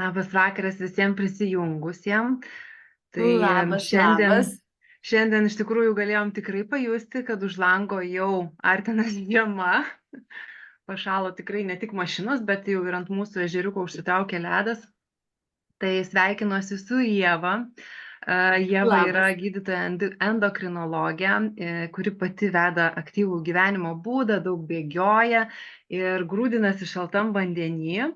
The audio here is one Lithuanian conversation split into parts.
Labas vakaras visiems prisijungusiems. Tai Labas, šiandien, labas. šiandien iš tikrųjų galėjom tikrai pajusti, kad už lango jau artinasi žiema. Pašalo tikrai ne tik mašinos, bet jau ir ant mūsų ežeriuko užsitraukė ledas. Tai sveikinuosi su Ieva. Ieva yra Labas. gydytoja endokrinologė, kuri pati veda aktyvų gyvenimo būdą, daug bėgioja ir grūdinasi šaltam vandenyje.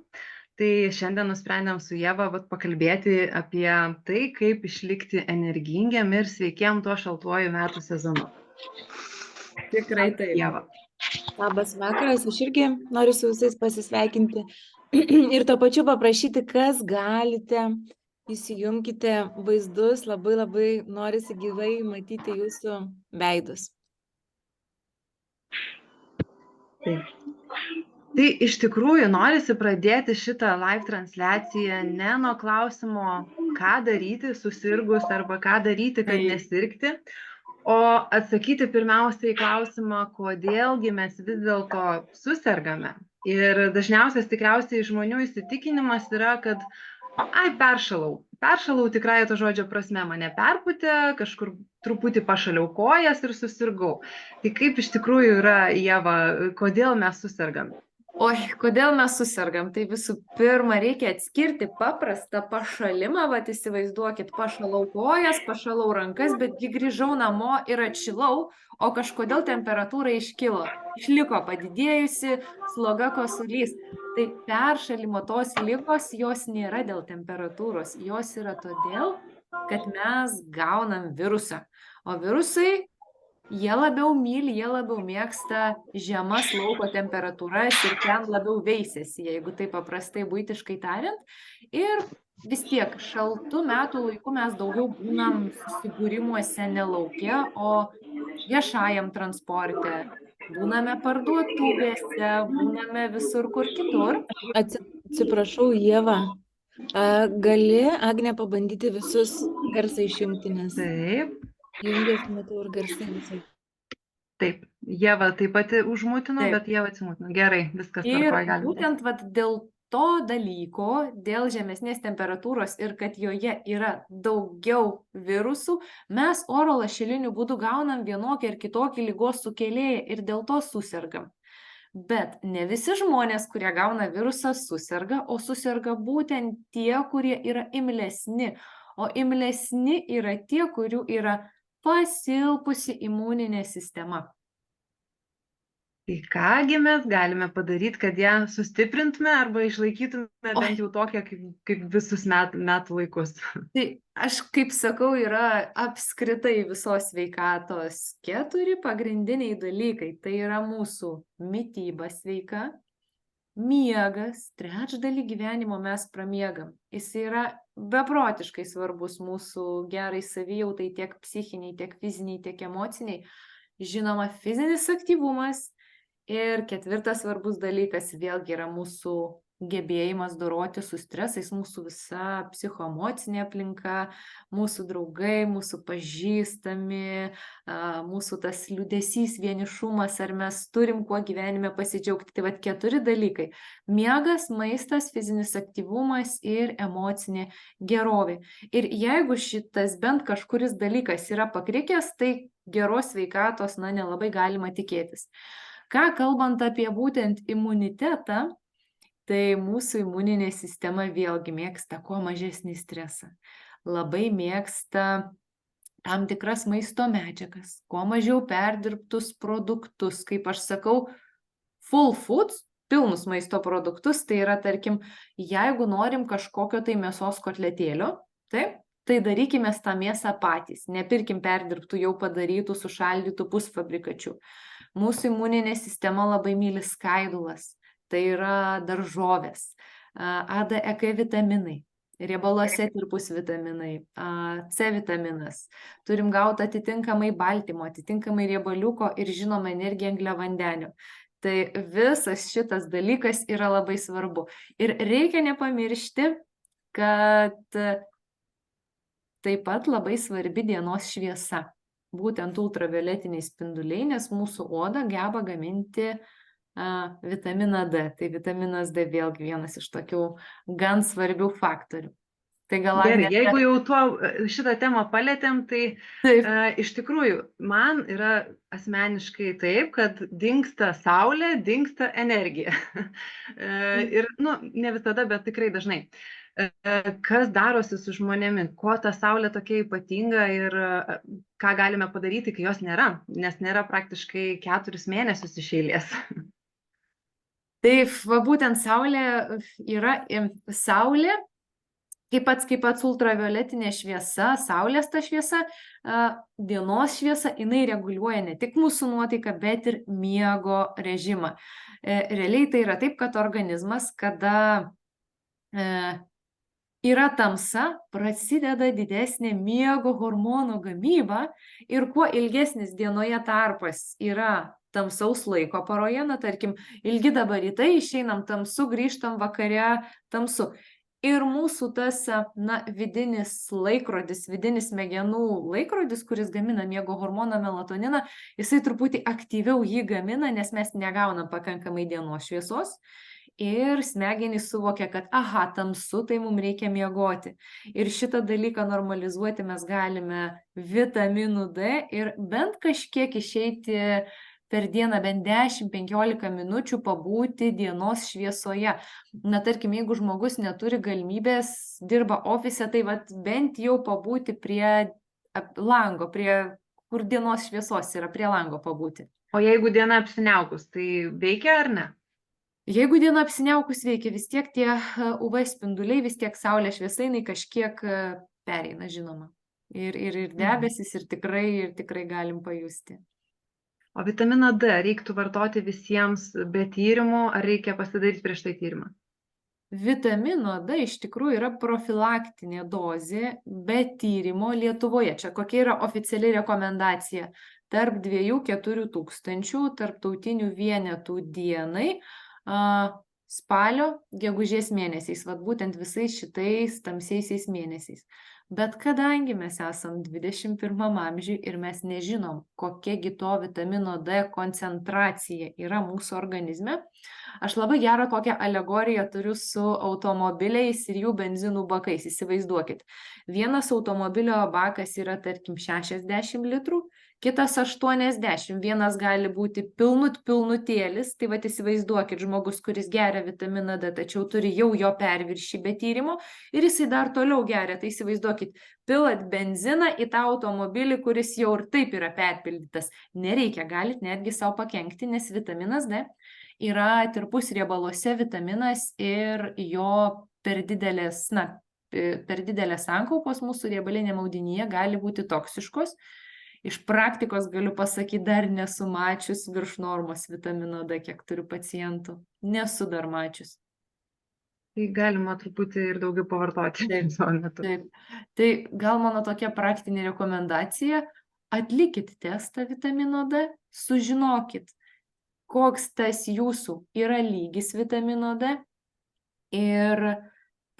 Tai šiandien nusprendėm su Ieva pakalbėti apie tai, kaip išlikti energingiem ir sveikiem tuo šaltuoju metų sezonu. Tikrai taip. Ieva. Labas vakaras, aš irgi noriu su visais pasisveikinti ir to pačiu paprašyti, kas galite, įsijunkite vaizdus, labai norisi gyvai matyti jūsų veidus. Taip. Tai iš tikrųjų norisi pradėti šitą live transliaciją ne nuo klausimo, ką daryti susirgus arba ką daryti, kad nesirgti, o atsakyti pirmiausiai į klausimą, kodėlgi mes vis dėlto susergame. Ir dažniausias tikriausiai žmonių įsitikinimas yra, kad peršalau. Peršalau tikrąja to žodžio prasme, mane perpūtė, kažkur truputį pašaliau kojas ir susirgau. Tai kaip iš tikrųjų yra, Ieva, kodėl mes susergame? Oi, kodėl mes susergam? Tai visų pirma, reikia atskirti paprastą pašalimą, vat įsivaizduokit, pašalau kojas, pašalau rankas, betgi grįžau namo ir atšilau, o kažkodėl temperatūra išliko padidėjusi, sloga kosulys. Tai peršalimo tos ligos, jos nėra dėl temperatūros, jos yra todėl, kad mes gaunam virusą. O virusai, jie labiau myli, jie labiau mėgsta žemas lauko temperatūras ir ten labiau veisiasi, jeigu tai paprastai buitiškai tariant. Ir vis tiek šaltų metų laiku mes daugiau būnam susibūrimuose ne lauke, o viešajam transporte. Būname parduotuvėse, būname visur kur kitur. Atsiprašau, Ieva, gali, Agnė, pabandyti visus garsą išjungti, nes Taip. jungiasi metu ir garsai visai. Taip, Ieva taip pat užmutino, Taip. Bet Ieva atsimutino. Gerai, viskas Ir tvarkoj, galime. būtent dėl to dalyko, dėl žemesnės temperatūros ir kad joje yra daugiau virusų, mes oro lašeliniu būdu gaunam vienokį ar kitokį ligos sukėlėją ir dėl to susergam. Bet ne visi žmonės, kurie gauna virusą, suserga, o suserga būtent tie, kurie yra imlesni. O imlesni yra tie, kurių yra pasilpusi imuninė sistema. Tai kągi mes galime padaryti, kad ją sustiprintume arba išlaikytume bent jau tokią kaip visus metų laikus. Tai aš kaip sakau, yra apskritai visos sveikatos 4 pagrindiniai dalykai. Tai yra mūsų mityba sveika, miegas, trečdalį gyvenimo mes pramiegam. Jis yra beprotiškai svarbus mūsų gerai savijautai, tiek psichiniai, tiek fiziniai, tiek emociniai. Žinoma, fizinis aktyvumas. Ir 4 svarbus dalykas vėlgi yra mūsų gebėjimas doroti su stresais, mūsų visa psichoemocinė aplinka, mūsų draugai, mūsų pažįstami, mūsų tas liūdesys, vienišumas, ar mes turim kuo gyvenime pasidžiaugti. Tai 4 dalykai. Miegas, maistas, fizinis aktyvumas ir emocinė gerovė. Ir jeigu šitas bent kažkuris dalykas yra pakrikęs, tai geros sveikatos, nelabai galima tikėtis. Ką kalbant apie būtent imunitetą, tai mūsų imuninė sistema vėlgi mėgsta kuo mažesnį stresą. Labai mėgsta tam tikras maisto medžiagas, kuo mažiau perdirbtus produktus. Kaip aš sakau, full foods, pilnus maisto produktus, tai yra, tarkim, jeigu norim kažkokio tai mėsos kotletėlio, tai darykime tą mėsą patys. Nepirkim perdirbtų jau padarytų, sušaldytų pusfabrikačių. Mūsų imuninė sistema labai myli skaidulas, tai yra daržovės, A, D, E, K vitaminai, riebaluose tirpūs vitaminai, C vitaminas. Turim gauti atitinkamai baltymo, atitinkamai riebaliuko ir žinoma energiją angliavandenių. Tai visas šitas dalykas yra labai svarbu. Ir reikia nepamiršti, kad taip pat labai svarbi dienos šviesa. Būtent ultravioletiniai spinduliai, nes mūsų oda geba gaminti vitaminą D. Tai vitaminas D vėlgi vienas iš tokių gan svarbių faktorių. Tai gal Gerai, Agne, jeigu jau šitą temą palėtėm, tai taip, iš tikrųjų man yra asmeniškai taip, kad dingsta saulė, dingsta energija. Ir, ne visada, bet tikrai dažnai. Kas darosi su žmonėmis, kuo ta saulė tokia ypatinga ir ką galime padaryti, kai jos nėra, nes nėra praktiškai 4 mėnesius iš eilės. taip, va būtent saulė yra saulė. Kaip pats ultravioletinė šviesa, saulės ta šviesa, dienos šviesa, jinai reguliuoja ne tik mūsų nuotaiką, bet ir miego režimą. Realiai tai yra taip, kad organizmas, kada yra tamsa, prasideda didesnė miego hormonų gamyba ir kuo ilgesnis dienoje tarpas yra tamsaus laiko paroje, tarkim, ilgi dabar rytai, išeinam tamsu, grįžtam vakare tamsu. Ir mūsų tas, vidinis laikrodis, vidinis smegenų laikrodis, kuris gamina miego hormoną melatoniną, jisai truputį aktyviau jį gamina, nes mes negaunam pakankamai dienos šviesos. Ir smegenys suvokia, kad tamsu, tai mums reikia miegoti. Ir šitą dalyką normalizuoti mes galime vitaminu D ir bent kažkiek išeiti per dieną, bent 10-15 minučių pabūti dienos šviesoje. Tarkim, jeigu žmogus neturi galimybės, dirba ofise, tai bent jau pabūti prie lango, kur dienos šviesos yra, prie lango pabūti. O jeigu diena apsiniaukus, tai veikia ar ne? Jeigu diena apsiniaukus veikia, vis tiek tie UV spinduliai, vis tiek saulės šviesa, jinai kažkiek pereina, žinoma. Ir debesis, ir tikrai galim pajusti. O vitaminą D reiktų vartoti visiems be tyrimų, ar reikia pasidaryti prieš tai tyrimą? Vitamino D iš tikrųjų yra profilaktinė dozė be tyrimo Lietuvoje. Čia kokia yra oficiali rekomendacija? Tarp 2-4 tūkstančių tarptautinių vienetų dienai spalio, gegužės mėnesiais, būtent visais šitais tamsiaisiais mėnesiais. Bet kadangi mes esam 21 amžiui ir mes nežinom, kokiagi to vitamino D koncentracija yra mūsų organizme, aš labai gerą tokią alegoriją turiu su automobiliais ir jų benzinų bakais. Įsivaizduokit, vienas automobilio bakas yra, tarkim, 60 litrų, kitas 80, vienas gali būti pilnutėlis, tai įsivaizduokit, žmogus, kuris geria vitaminą D, tačiau turi jau jo perviršį be tyrimo ir jisai dar toliau geria, tai įsivaizduokit, pilat benziną į tą automobilį, kuris jau ir taip yra perpildytas. Nereikia, galit netgi savo pakenkti, nes vitaminas D yra tirpus riebaluose vitaminas ir jo per didelės sankaupos mūsų riebaliniame audinyje gali būti toksiškos. Iš praktikos galiu pasakyti, dar nesu mačius virš normos vitamino D, kiek turiu pacientų. Nesu dar mačius. Tai galima truputį ir daugiau pavartoti. Taip. Tai gal mano tokia praktinė rekomendacija, atlikit testą vitamino D, sužinokit, koks tas jūsų yra lygis vitamino D ir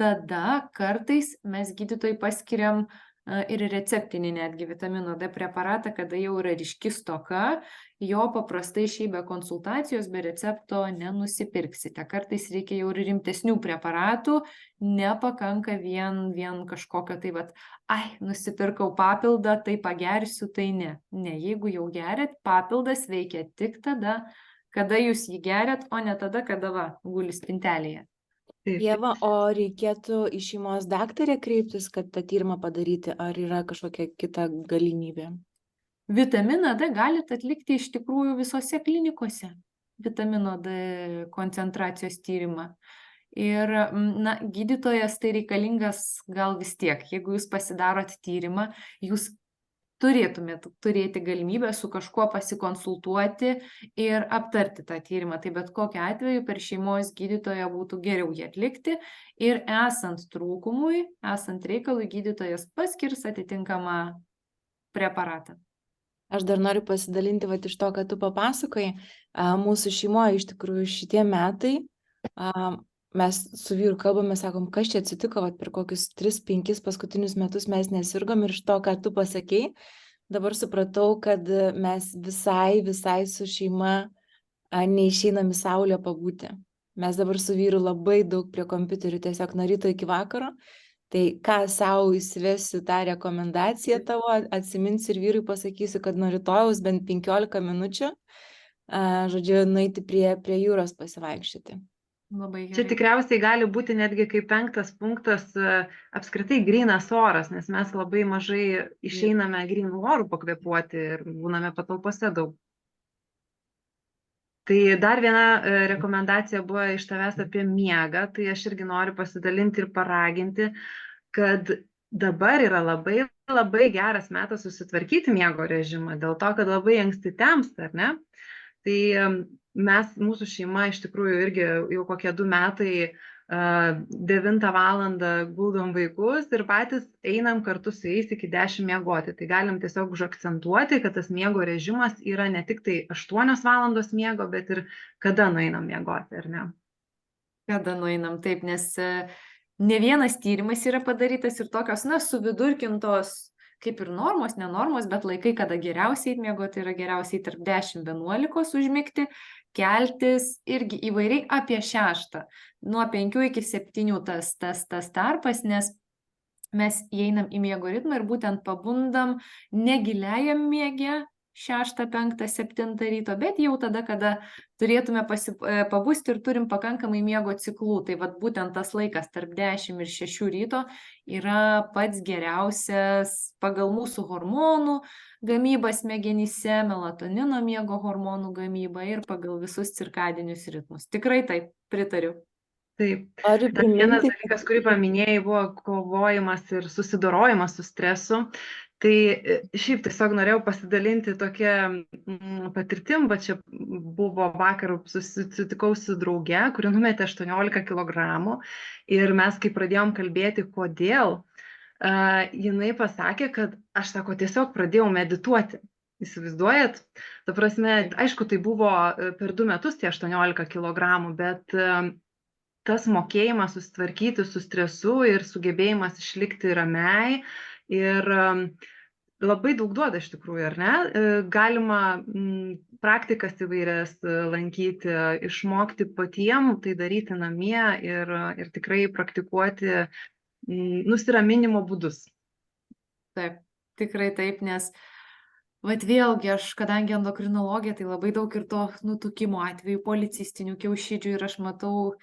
tada kartais mes gydytojai paskiriam ir receptinį netgi vitamino D preparatą, kada jau yra ryški stoka, jo paprastai šiaip be konsultacijos, be recepto nenusipirksite. Kartais reikia jau ir rimtesnių preparatų, nepakanka vien kažkokio nusipirkau papildą, tai pagersiu, tai ne. Ne, jeigu jau geriat, papildas veikia tik tada, kada jūs jį geriat, o ne tada, kada guli spintelėje. Ieva, o reikėtų į šeimos daktarę kreiptis, kad tą tyrimą padaryti, ar yra kažkokia kita galimybė? Vitaminą D galite atlikti iš tikrųjų visose klinikose, vitamino D koncentracijos tyrimą. Ir, gydytojas tai reikalingas gal vis tiek, jeigu jūs pasidarot tyrimą, jūs turėtumėt turėti galimybę su kažkuo pasikonsultuoti ir aptarti tą tyrimą. Tai bet kokiu atveju per šeimos gydytoją būtų geriau jį atlikti ir esant trūkumui, esant reikalui, gydytojas paskirs atitinkamą preparatą. Aš dar noriu pasidalinti iš to, kad tu papasakoji. Mūsų šeimoje iš tikrųjų šitie metai, mes su vyru kalbame, sakom, kas čia atsitiko, per kokius 3-5 paskutinius metus mes nesirgom ir iš to, ką tu pasakei, dabar supratau, kad mes visai su šeima neišeinam į saulę pabūti. Mes dabar su vyru labai daug prie kompiuterių tiesiog nuo ryto iki vakaro. Tai ką savo įsivesiu tą rekomendaciją tavo, atsiminsiu ir vyrui pasakysiu, kad nuo rytojaus bent 15 minučių, žodžiu, nueiti prie jūros pasivaikščioti. Labai Čia gerai. tikriausiai gali būti netgi kaip 5 punktas apskritai grynas oras, nes mes labai mažai išeiname grynų orų pakvėpuoti ir būname patalpose daug. Tai dar viena rekomendacija buvo iš tavęs apie miegą, tai aš irgi noriu pasidalinti ir paraginti, kad dabar yra labai geras metas susitvarkyti miego režimą, dėl to, kad labai anksti temsta, ar ne? Tai mūsų šeima iš tikrųjų irgi jau kokie 2 metai 9 valandą guldom vaikus ir patys einam kartu su jais iki 10 miegoti. Tai galim tiesiog užakcentuoti, kad tas miego režimas yra ne tik tai 8 valandos miego, bet ir kada nueinam miegoti, ar ne? Kada nueinam, taip, nes ne vienas tyrimas yra padarytas ir tokios, suvidurkintos kaip ir normos, nenormos, bet laikai, kada geriausiai miegoti, yra geriausiai tarp 10-11 užmigti, keltis irgi įvairiai apie 6, nuo 5 iki 7 tas tarpas, nes mes įeinam į miego ritmą ir būtent pabundam negiliajam miege 6, 5, 7 ryto, bet jau tada, kada turėtume pabusti ir turim pakankamai miego ciklų. Tai vat būtent tas laikas tarp 10 ir 6 ryto yra pats geriausias pagal mūsų hormonų gamybą smegenyse, melatonino miego hormonų gamybą ir pagal visus cirkadinius ritmus. Tikrai taip, pritariu. Taip. Noriu Dar vienas priminti, dalykas, kurį paminėjai, buvo kovojimas ir susidorojimas su stresu. Tai šiaip tiesiog norėjau pasidalinti tokia patirtim, va čia buvo vakar susitikau su drauge, kuri numetė 18 kg ir mes kai pradėjom kalbėti, kodėl, jinai pasakė, kad aš sako, tiesiog pradėjau medituoti. Įsivaizduojat? Ta prasme, aišku, tai buvo per 2 metus tie 18 kg, bet tas mokėjimas susitvarkyti su stresu ir sugebėjimas išlikti ramiai ir labai daug duoda iš tikrųjų, ar ne? Galima praktikas įvairias lankyti, išmokti patiem, tai daryti namie ir tikrai praktikuoti nusiraminimo būdus. Taip, tikrai taip, nes vat vėlgi aš, kadangi endokrinologija, tai labai daug ir to nutukimo atvejų, policistinių kiaušidžių ir aš matau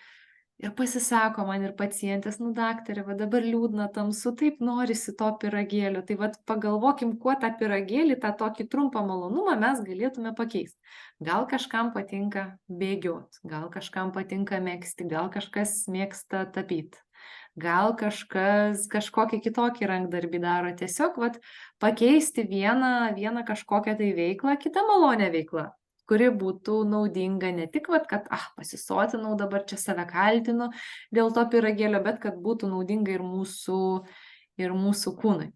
ir pasisako man ir pacientės, daktare, va dabar liūdna, tamsu, taip norisi to pyragėlio. Tai vat pagalvokim, kuo tą pyragėlį, tą tokį trumpą malonumą mes galėtume pakeisti. Gal kažkam patinka bėgiot, gal kažkam patinka megzti, gal kažkas mėgsta tapyti. Gal kažkas kažkokį kitokį rankdarbį daro. Tiesiog vat pakeisti vieną kažkokią tai veiklą, kitą malonę veiklą, kuri būtų naudinga ne tik, kad pasisotinau, dabar čia save kaltinu dėl to pyragėlio, bet kad būtų naudinga ir mūsų kūnui.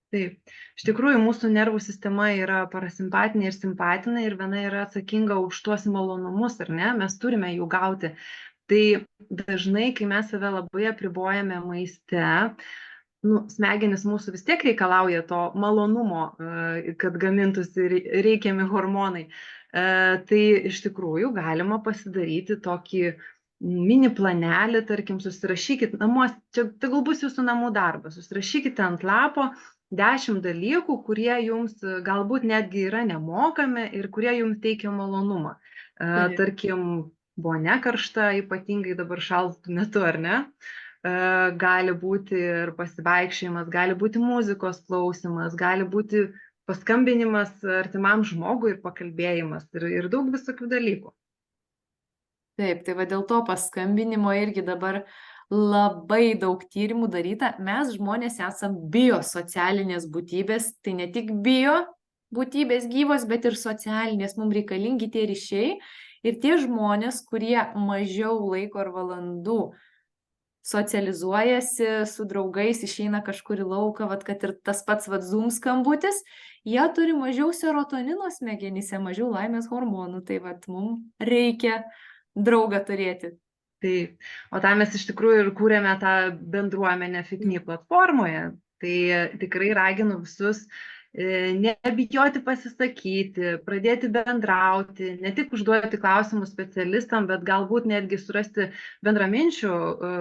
Taip, iš tikrųjų mūsų nervų sistema yra parasimpatinė ir simpatinė ir viena yra atsakinga už tuos malonumus, ar ne? Mes turime jų gauti. Tai dažnai, kai mes save labai apribojame maiste, smegenys mūsų vis tiek reikalauja to malonumo, kad gamintųsi reikiami hormonai. Tai iš tikrųjų galima pasidaryti tokį mini planelį, tarkim, susirašykit namuose, čia tegul bus jūsų namų darbas, susirašykite ant lapo 10 dalykų, kurie jums galbūt netgi yra nemokami ir kurie jums teikia malonumą. Tarkim, vonia karšta, ypatingai dabar šaltų metu, ar ne? Gali būti ir pasivaikščiojimas, gali būti muzikos klausimas, gali būti paskambinimas artimam žmogui ir pakalbėjimas ir daug visokių dalykų. Taip, tai va dėl to paskambinimo irgi dabar labai daug tyrimų daryta. Mes žmonės esam biosocialinės būtybės, tai ne tik bio būtybės gyvos, bet ir socialinės, mums reikalingi tie ryšiai ir tie žmonės, kurie mažiau laiko ar valandų socializuojasi su draugais, išeina kažkur į lauką, kad ir tas pats Zoom skambutis, jie turi mažiau serotonino smegenyse, mažiau laimės hormonų, tai mums reikia draugą turėti. Taip, o tam mes iš tikrųjų ir kūrėme tą bendruomenę Fit Me platformoje, tai tikrai raginu visus nebijoti pasisakyti, pradėti bendrauti, ne tik užduoti klausimus specialistam, bet galbūt netgi surasti bendraminčių,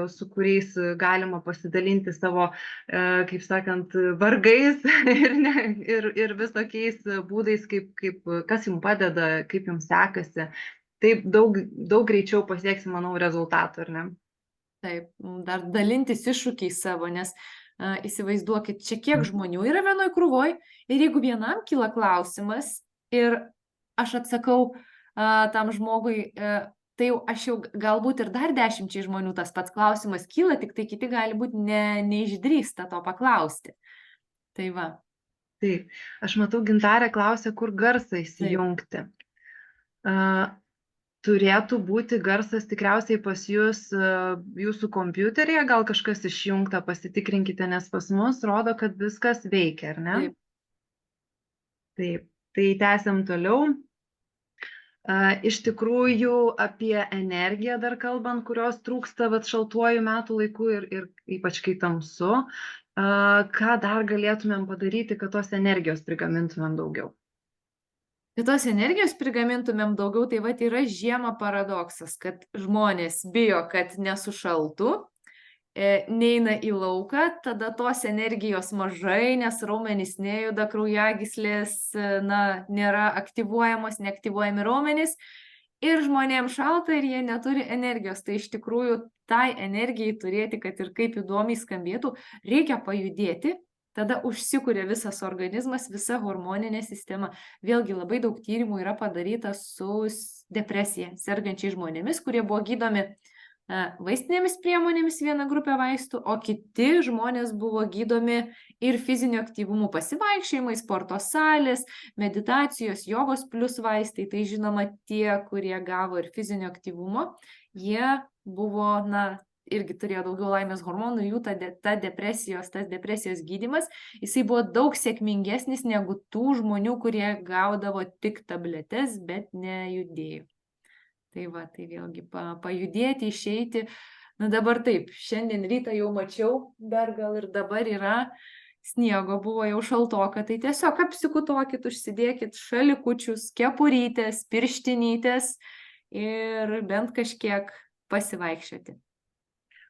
su kuriais galima pasidalinti savo, kaip sakant, vargais ir visokiais būdais, kas jums padeda, kaip jums sekasi. Taip daug greičiau pasieksim, manau, rezultatų, ar ne? Taip, dar dalintis iššūkiais savo, nes įsivaizduokit, čia kiek žmonių yra vienoj krūvoj ir jeigu vienam kyla klausimas ir aš atsakau tam žmogui, tai jau aš jau galbūt ir dar 10 žmonių tas pats klausimas kyla, tik tai kiti gali būti neišdrįsta to paklausti. Tai va. Taip, aš matau, Gintarė klausia, kur garsą įsijungti. Turėtų būti garsas tikriausiai pas jūs jūsų kompiuteryje, gal kažkas išjungta, pasitikrinkite, nes pas mus rodo, kad viskas veikia, ar ne? Taip. Taip, tai tęsiam toliau. Iš tikrųjų, apie energiją dar kalbant, kurios trūksta šaltuoju metų laiku ir ypač kai tamsu, ką dar galėtumėm padaryti, kad tos energijos prigamintumėm daugiau? Kad tos energijos prigamintumėm daugiau, tai vat yra žiemą paradoksas, kad žmonės bijo, kad nesušaltų, neina į lauką, tada tos energijos mažai, nes raumenys nejuda, kraujagyslės nėra aktyvuojamos, neaktyvuojami raumenys ir žmonėms šalta ir jie neturi energijos. Tai iš tikrųjų tai energijai turėti, kad ir kaip įdomiai skambėtų, reikia pajudėti. Tada užsikuria visas organizmas, visa hormoninė sistema. Vėlgi labai daug tyrimų yra padaryta su depresija sergančiais žmonėmis, kurie buvo gydomi vaistinėmis priemonėmis viena grupė vaistų, o kiti žmonės buvo gydomi ir fizinio aktyvumo pasivaikščiojimai, sporto salės, meditacijos, jogos plus vaistai. Tai žinoma, tie, kurie gavo ir fizinio aktyvumo, jie buvo, irgi turėjo daugiau laimės hormonų, jų tas depresijos gydymas, jisai buvo daug sėkmingesnis negu tų žmonių, kurie gaudavo tik tabletes, bet nejudėjo. Tai va, tai vėlgi pajudėti, išeiti. Dabar taip, šiandien rytą jau mačiau, dar gal ir dabar yra sniego, buvo jau šaltoka, tai tiesiog apsikutokit, užsidėkit šalikučius, kepurytės, pirštinytės ir bent kažkiek pasivaikščioti.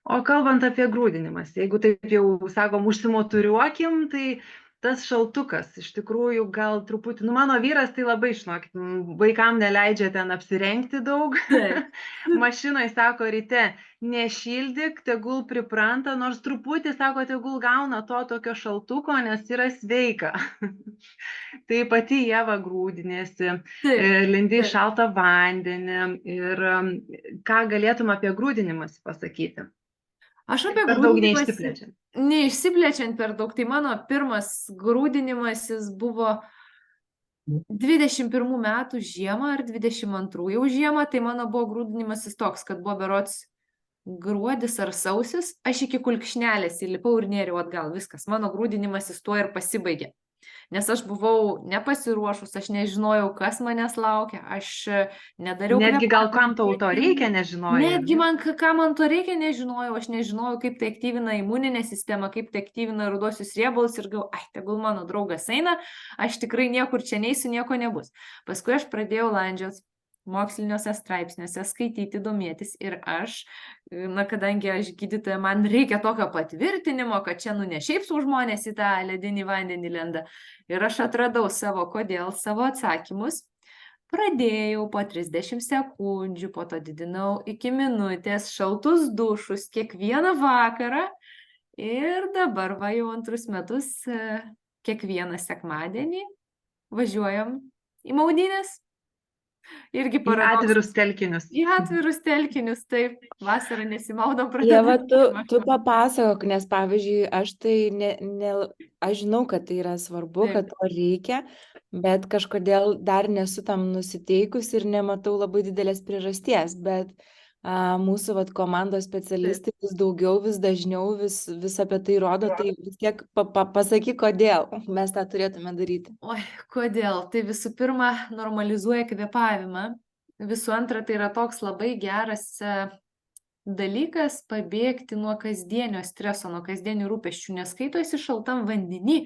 O kalbant apie grūdinimas, jeigu taip jau sakom, užsimoturiuokim, tai tas šaltukas, iš tikrųjų gal truputį, mano vyras tai labai, žinokit, vaikam neleidžia ten apsirengti daug. Mašinoje sako, ryte nešildyk, tegul pripranta, nors truputį, sako, tegul gauna to tokio šaltuko, nes yra sveika. Tai pati Ieva grūdinėsi, lindi į šaltą vandenį ir ką galėtum apie grūdinimąsi pasakyti? Aš apie grūdinimąsi, neišsiplečiant per daug, tai mano pirmas grūdinimasis buvo 21 metų žiemą ar 22 jau žiemą, tai mano buvo grūdinimasis toks, kad buvo berods gruodis ar sausis, aš iki kulkšnelės įlipau ir nėriau atgal, viskas, mano grūdinimasis tuo ir pasibaigė. Nes aš buvau nepasiruošus, aš nežinojau, kas manęs laukia, aš nedariau... Netgi gal kam to reikia, nežinojau. Netgi ką man to reikia, nežinojau, aš nežinojau, kaip tai aktyvina imuninę sistemą, kaip tai aktyvina ruduosius riebalus ir galvoju, tegul mano draugas eina, aš tikrai niekur čia neisiu, nieko nebus. Paskui aš pradėjau landžiot moksliniuose straipsniuose, skaityti, domėtis ir aš, kadangi aš gydytoja, man reikia tokio patvirtinimo, kad čia ne šiaip sau žmonės į tą ledinį vandenį lenda. Ir aš atradau savo atsakymus, pradėjau po 30 sekundžių, po to didinau iki minutės, šaltus dušus kiekvieną vakarą ir dabar va jau 2 metus kiekvieną sekmadienį važiuojam į maudynės. Irgi paradoksas. Į atvirus telkinius. Į atvirus telkinius, taip, vasarą nesimaudom pradėti. Ieva, tu papasakok, nes pavyzdžiui, aš žinau, kad tai yra svarbu, taip, kad to reikia, bet kažkodėl dar nesu tam nusiteikus ir nematau labai didelės priežasties, bet mūsų komandos specialistai vis daugiau, vis dažniau, vis apie tai rodo, tai vis tiek pasakyk, kodėl mes tą turėtume daryti. Oi, kodėl? Tai visų pirma, normalizuoja kvėpavimą. Visų antra, tai yra toks labai geras dalykas pabėgti nuo kasdienio streso, nuo kasdienių rūpesčių, nes kai tu esi šaltam vandenį,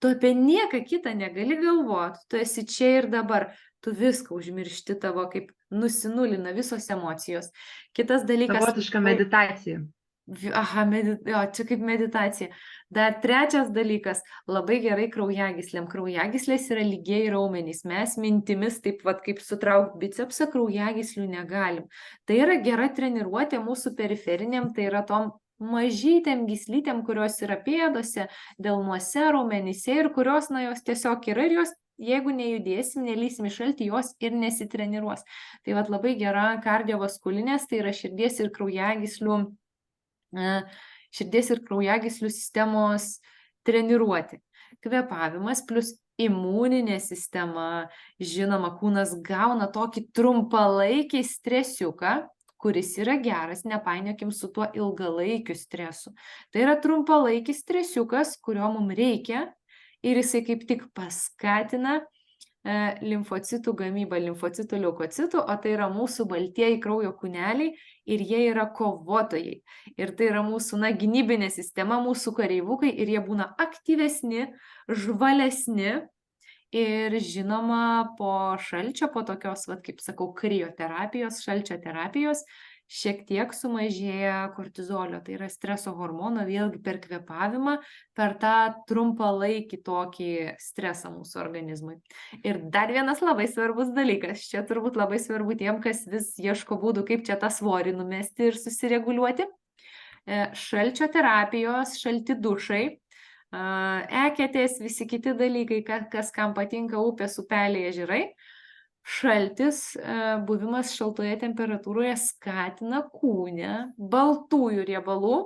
tu apie nieką kitą negali galvoti, tu esi čia ir dabar, tu viską užmiršti, tavo kaip nusinulina visos emocijos. Kitas dalykas. Savotiška meditacija. Aha, čia kaip meditacija. Dar trečias dalykas, labai gerai kraujagyslėm. Kraujagyslės yra lygiai raumenys. Mes mintimis taip vat kaip sutraukti bicepsą, kraujagyslių negalim. Tai yra gera treniruotė mūsų periferiniam, tai yra tom mažytėm gyslytėm, kurios yra pėdose, delnuose, raumenyse ir kurios, na, jos tiesiog yra ir jos, jeigu nejudėsim, nelysim į šaltį, jos ir nesitreniruos. Tai vat labai gera kardiovaskulinės, tai yra širdies ir kraujagyslių sistemos treniruoti. Kvėpavimas plus imuninė sistema, žinoma, kūnas gauna tokį trumpalaikį stresiuką, kuris yra geras, nepainiokim su tuo ilgalaikiu stresu. Tai yra trumpalaikis stresiukas, kurio mums reikia ir jisai kaip tik paskatina limfocitų gamybą, limfocitų, leukocitų, o tai yra mūsų baltieji kraujo kūneliai ir jie yra kovotojai. Ir tai yra mūsų, na, gynybinė sistema, mūsų kareivukai ir jie būna aktyvesni, žvalesni ir žinoma po šalčio, po tokios, vat, kaip sakau, krioterapijos, šalčio terapijos, šiek tiek sumažėja kortizolio, tai yra streso hormono, vėlgi per kvėpavimą, per tą trumpalaikį tokį stresą mūsų organizmui. Ir dar vienas labai svarbus dalykas, čia turbūt labai svarbu tiem, kas vis ieško būdų, kaip čia tą svorį numesti ir susireguliuoti. Šalčio terapijos, šalti dušai, eketės, visi kiti dalykai, kas kam patinka, upės, upeliai, ežerai. Šaltis, buvimas šaltoje temperatūroje skatina kūne baltųjų riebalų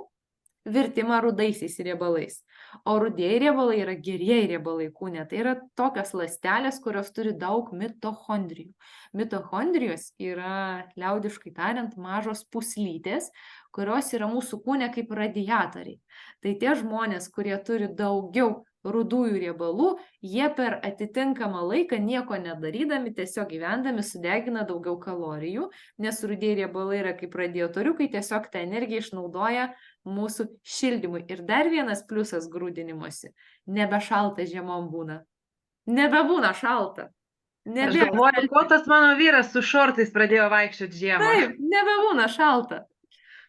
virtimą rudaisiais riebalais. O rudieji riebalai yra gerieji riebalai kūne. Tai yra tokios ląstelės, kurios turi daug mitochondrijų. Mitochondrijos yra, liaudiškai tariant, mažos pūslytės, kurios yra mūsų kūne kaip radiatoriai. Tai tie žmonės, kurie turi daugiau rudųjų riebalų, jie per atitinkamą laiką nieko nedarydami, tiesiog gyvendami sudegina daugiau kalorijų, nes rudieji riebalai yra kaip radiatoriukai, tiesiog tą energiją išnaudoja mūsų šildymui. Ir dar vienas pliusas grūdinimuose. Nebešalta žiemom būna. Nebebūna šalta. Aš galvoju, ko tas mano vyras su šortais pradėjo vaikščioti žiemą. Taip, nebebūna šalta.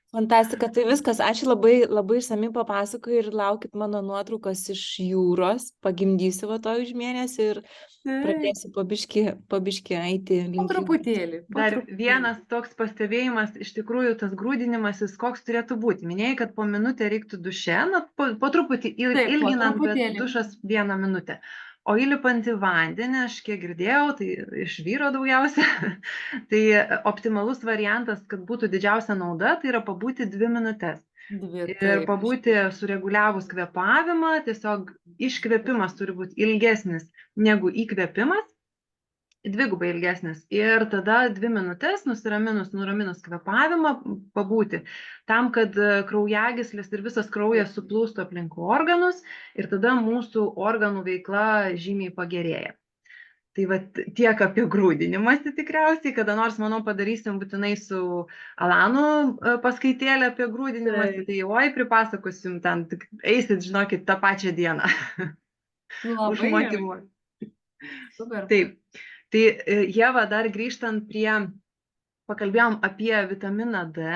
Fantastika, tai viskas. Ačiū labai, labai išsamiai papasakojai ir laukit mano nuotraukos iš jūros. Pagimdysiu va to už mėnesį ir pradėsiu pabiški eiti link. Po truputėlį. Dar vienas toks pastebėjimas, iš tikrųjų tas grūdinimasis, koks turėtų būti. Minėjai, kad po minutę reiktų duše, na, po truputį ilginant, bet dušas 1 minutę. O įlipant į vandenį, aš kiek girdėjau, tai iš vyro daugiausia, tai optimalus variantas, kad būtų didžiausia nauda, tai yra pabūti 2 minutes. Ir pabūti sureguliavus kvėpavimą, tiesiog iškvėpimas turi būti ilgesnis negu įkvėpimas, dvigubai ilgesnis. Ir tada 2 minutes nuraminus kvėpavimą pabūti, tam, kad kraujagyslės ir visas kraujas suplūstų aplink organus ir tada mūsų organų veikla žymiai pagerėja. Tai va tiek apie grūdinimąsi tikriausiai, kada nors, manau, padarysim būtinai su Alanu paskaitėlę apie grūdinimąsi, tai oi, pripasakosim ten, tik eisit, žinokit, tą pačią dieną. Užmotyvuoti. Super. Taip. Tai Ieva, dar grįžtant pakalbėjom apie vitaminą D,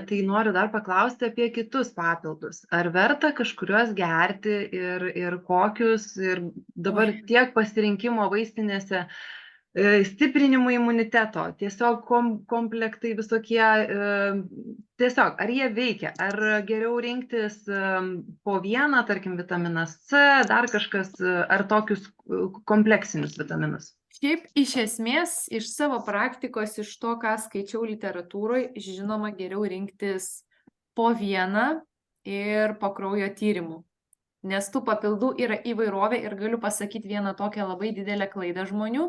tai noriu dar paklausti apie kitus papildus. Ar verta kažkuriuos gerti ir kokius, ir dabar tiek pasirinkimo vaistinėse stiprinimui imuniteto, tiesiog komplektai visokie, tiesiog ar jie veikia, ar geriau rinktis po vieną, tarkim, vitaminas C, dar kažkas, ar tokius kompleksinius vitaminus? Šiaip iš esmės, iš savo praktikos, iš to, ką skaičiau literatūroje, žinoma, geriau rinktis po vieną ir po kraujo tyrimų. Nes tų papildų yra įvairovė ir galiu pasakyti vieną tokią labai didelę klaidą žmonių.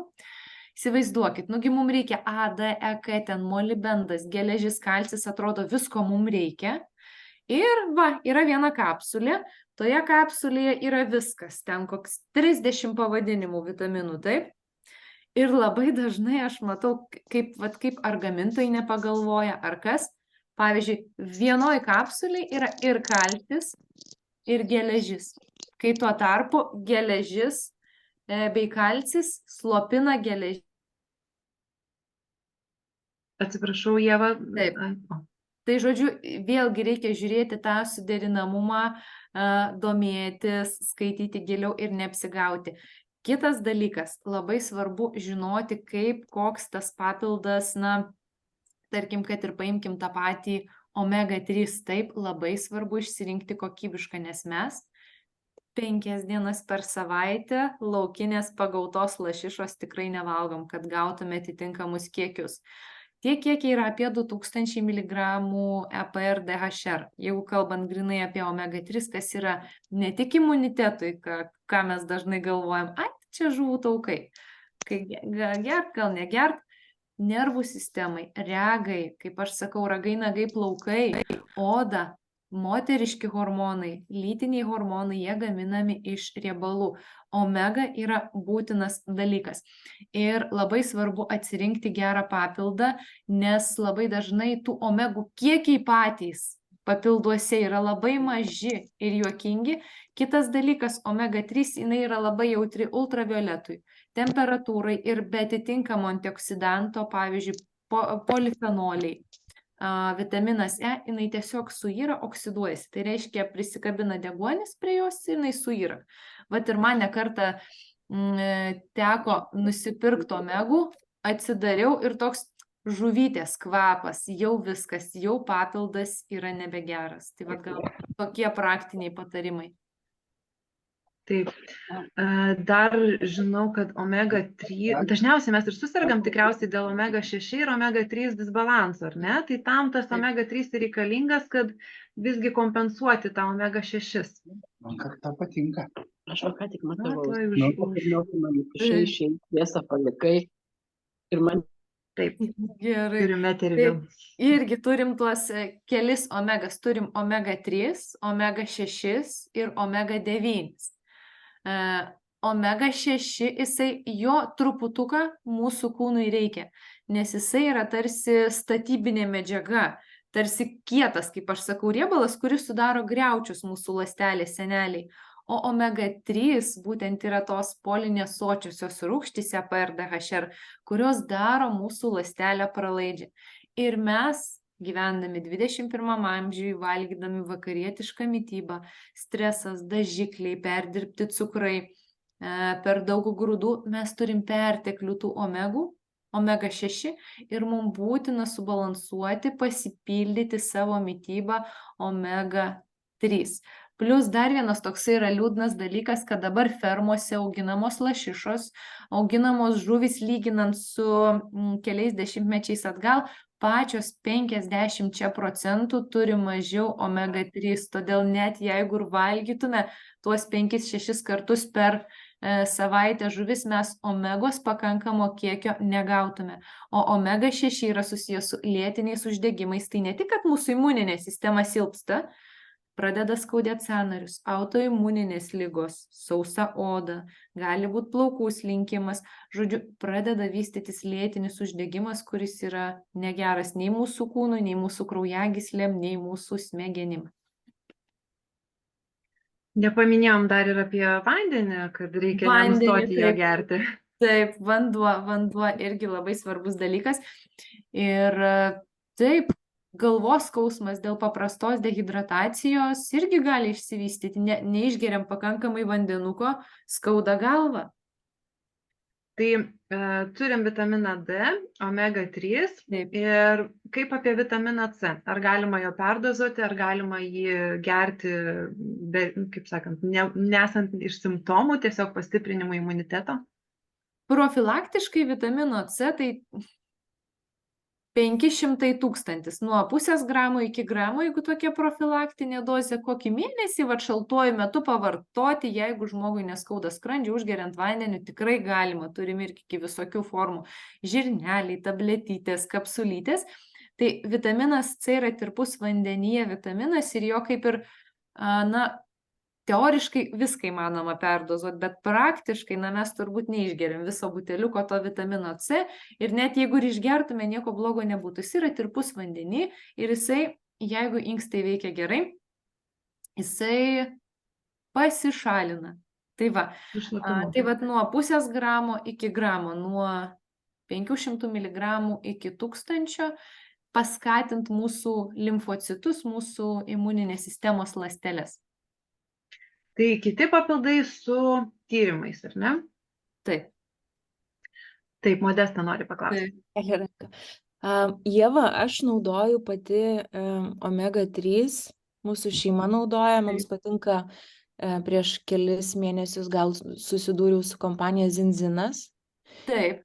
Įsivaizduokit, nugi mums reikia A, D, E, K, ten molibendas, geležis, kalcis, atrodo visko mums reikia. Ir va, yra viena kapsulė, toje kapsulėje yra viskas, ten koks 30 pavadinimų vitaminų, taip? Ir labai dažnai aš matau, kaip ar gamintojai nepagalvoja, ar kas. Pavyzdžiui, vienoj kapsulėj yra ir kalcis, ir geležis. kai tuo tarpu geležis bei kalcis slopina geležį. Atsiprašau, Ieva. Taip. Tai žodžiu, vėlgi reikia žiūrėti tą suderinamumą, domėtis, skaityti giliau ir neapsigauti. Kitas dalykas, labai svarbu žinoti, koks tas papildas, tarkim, kad ir paimkim tą patį omega-3, taip, labai svarbu išsirinkti kokybišką, nes mes 5 dienas per savaitę laukinės pagautos lašišos tikrai nevalgom, kad gautume atitinkamus kiekius. Tie kiekiai yra apie 2000 mg EPR DHR. Jeigu kalbant grinai apie omega-3, kas yra ne tik imunitetui, ką mes dažnai galvojam, čia žuvų taukai. Kai gert, gal negert, nervų sistemai, regai, kaip aš sakau, ragai, nagai, plaukai, oda, moteriški hormonai, lytiniai hormonai, jie gaminami iš riebalų. Omega yra būtinas dalykas. Ir labai svarbu atsirinkti gerą papildą, nes labai dažnai tų omegų kiekiai patys papilduose yra labai maži ir juokingi. Kitas dalykas, omega-3, jinai yra labai jautri ultravioletui, temperatūrai ir be atitinkamo antioksidanto, pavyzdžiui, polifenoliai. Vitaminas E, jinai tiesiog suyra, oksiduojasi. Tai reiškia, prisikabina deguonis prie jos ir jinai suyra. Vat ir man nekartą teko nusipirkti omegų, atsidariau ir toks žuvytės kvapas, jau viskas, jau papildas yra nebegeras. Tai vat gal tokie praktiniai patarimai. Taip. Dar žinau, kad omega-3, dažniausiai mes ir susirgam tikriausiai dėl omega-6 ir omega-3 disbalanso, ar ne? Tai tam tas omega-3 reikalingas, kad visgi kompensuoti tą omega-6. Man tą patinka. Aš ką tik matavau. Man šviesą palikai ir man. Taip, gerai. Turime eterį. Irgi turim tuos kelis omegas. Turim omega-3, omega-6 ir omega-9. Omega-6, jo truputuką mūsų kūnui reikia, nes jisai yra tarsi statybinė medžiaga, tarsi kietas, kaip aš sakau, riebalas, kuris sudaro griaučius mūsų ląstelės seneliai. O omega-3 būtent yra tos polinės sočiosios rūgštys EPR DHR, kurios daro mūsų ląstelę pralaidžią. Ir mes, gyvendami 21 amžiui, valgydami vakarietišką mitybą, stresas, dažikliai, perdirbti cukrai, per daug grūdų, mes turim perteklių tų omegų, omega-6 ir mums būtina subalansuoti, pasipildyti savo mitybą omega-3. Plius dar vienas toksai yra liūdnas dalykas, kad dabar fermose auginamos lašišos, auginamos žuvys lyginant su keliais dešimtmečiais atgal, pačios 50% turi mažiau omega-3, todėl net jeigu ir valgytume tuos 5-6 kartus per savaitę žuvis, mes omegos pakankamo kiekio negautume. O omega-6 yra susijęs su lėtiniais uždegimais, tai ne tik, kad mūsų imuninė sistema silpsta, pradeda skaudėti sąnarius, autoimuninės ligos, sausa oda, gali būti plaukų slinkimas, žodžiu, pradeda vystytis lėtinis uždegimas, kuris yra negeras nei mūsų kūnui, nei mūsų kraujagyslėm, nei mūsų smegenim. Nepaminėjom dar ir apie vandenį, kad reikia nenustoti jo gerti. Taip, vanduo irgi labai svarbus dalykas. Ir taip, galvos skausmas dėl paprastos dehidratacijos irgi gali išsivystyti, neišgeriam pakankamai vandenuko, skauda galva. Tai turim vitaminą D, omega-3 ir kaip apie vitaminą C? Ar galima jo perdozuoti, ar galima jį gerti, kaip sakant, nesant iš simptomų, tiesiog pastiprinimo imuniteto? Profilaktiškai vitamino C tai 500 000, nuo pusės gramo iki gramo, jeigu tokia profilaktinė dozė, kokį mėnesį, šaltuoju metu pavartoti, jeigu žmogui neskauda skrandžio, užgeriant vandeniu, tikrai galima, turim ir iki visokių formų, žirneliai, tabletytės, kapsulytės. Tai vitaminas C yra tirpus vandenyje vitaminas ir jo kaip ir, teoriškai viską įmanoma perdozuoti, bet praktiškai mes turbūt neišgeriam viso buteliuko to vitamino C ir net jeigu ir išgertume, nieko blogo nebūtų. Jis yra tirpus vandenį ir jisai, jeigu inkstai veikia gerai, jisai pasišalina. Tai va, Šlapimo. tai vat nuo pusės gramo iki gramo, nuo 500 mg iki 1000 paskatint mūsų limfocitus, mūsų imuninės sistemos ląsteles. Tai kiti papildai su tyrimais, ar ne? Taip. Taip, Modesta nori paklausti. Kelia ranką. Ieva, aš naudoju pati omega-3, mūsų šeima naudoja, mums patinka, prieš kelis mėnesius gal susidūriau su kompanija Zinzinas. Taip.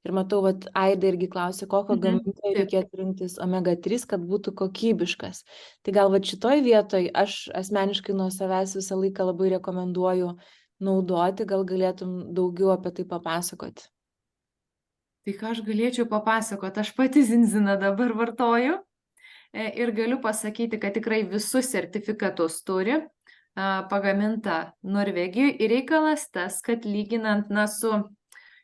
Ir matau, vat Aida irgi klausė, kokio gamintojo taip. reikėtų rinktis omega-3, kad būtų kokybiškas. Tai gal vat šitoj vietoj aš asmeniškai nuo savęs visą laiką labai rekomenduoju naudoti, gal galėtum daugiau apie tai papasakoti. Tai ką aš galėčiau papasakoti, aš pati Zinziną dabar vartoju ir galiu pasakyti, kad tikrai visus sertifikatus turi, pagaminta Norvegijoje ir reikalas tas, kad lyginant su,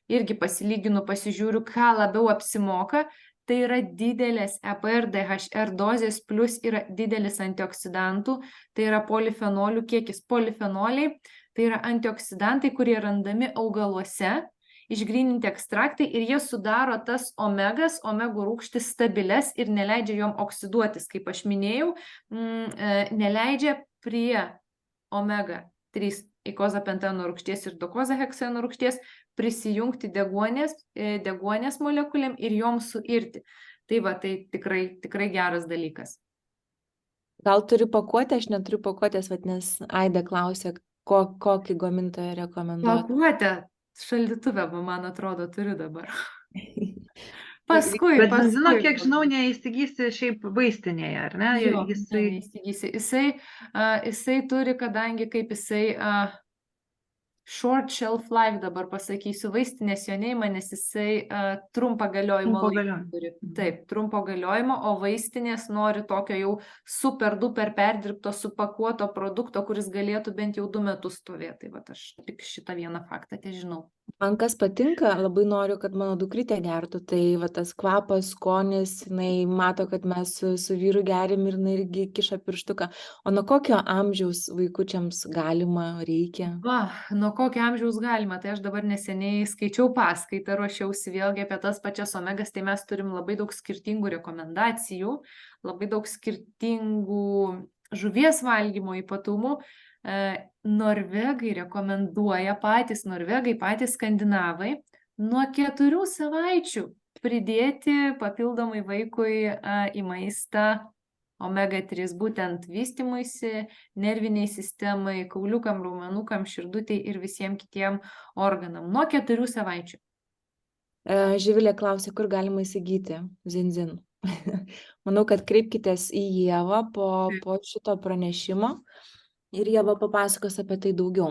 irgi pasilyginu, pasižiūriu, ką labiau apsimoka, tai yra didelės EPR, DHR dozės, plus yra didelis antioksidantų, tai yra polifenolių kiekis. Polifenoliai tai yra antioksidantai, kurie randami augaluose, išgryninti ekstraktai ir jie sudaro tas omegas, omegų rūgštis stabiles ir neleidžia jom oksiduotis, kaip aš minėjau, neleidžia prie omega-3 eikozapenteno rūgšties ir dokozaheksano rūgšties prisijungti deguonies molekulėm ir joms suirti. Tai va, tai tikrai geras dalykas. Gal turi pakuotę, aš neturiu pakuotės, nes Aida klausė, kokį gamintoją rekomenduoti. Pakuotę šaldytuve, man atrodo, turiu dabar. Paskui. Bet Zinzino, kiek žinau, neįsigysi šiaip vaistinėje, ar ne? Jo, neįsigysi. Jisai turi, kadangi kaip jisai short shelf life, dabar pasakysiu, vaistinės jo neima, nes jisai trumpą galiojimo laiką turi. Taip, trumpo galiojimo, o vaistinės nori tokio jau super duper perdirbto, supakuoto produkto, kuris galėtų bent jau 2 metus stovėti. Tai va, aš tik šitą vieną faktą žinau. Man kas patinka, labai noriu, kad mano dukrytė gertų, tai va tas kvapas, skonis, jinai mato, kad mes su vyru gerim ir jinai irgi kiša pirštuką. O nuo kokio amžiaus vaikučiams galima, reikia? Va, nuo kokio amžiaus galima, tai aš dabar neseniai skaičiau paskaitą, ruošiausi vėlgi apie tas pačias omegas, tai mes turim labai daug skirtingų rekomendacijų, labai daug skirtingų žuvies valgymo ypatumų. Norvegai rekomenduoja, patys skandinavai, nuo 4 savaičių pridėti papildomai vaikui į maistą omega-3, būtent vystymuisi, nerviniai sistemai, kauliukam, raumenukam, širdutei ir visiems kitiem organam. Nuo 4 savaičių. Živilė klausė, kur galima įsigyti Zinzin. Manau, kad kreipkitės į Ievą po šito pranešimo. Ir Ieva papasakos apie tai daugiau.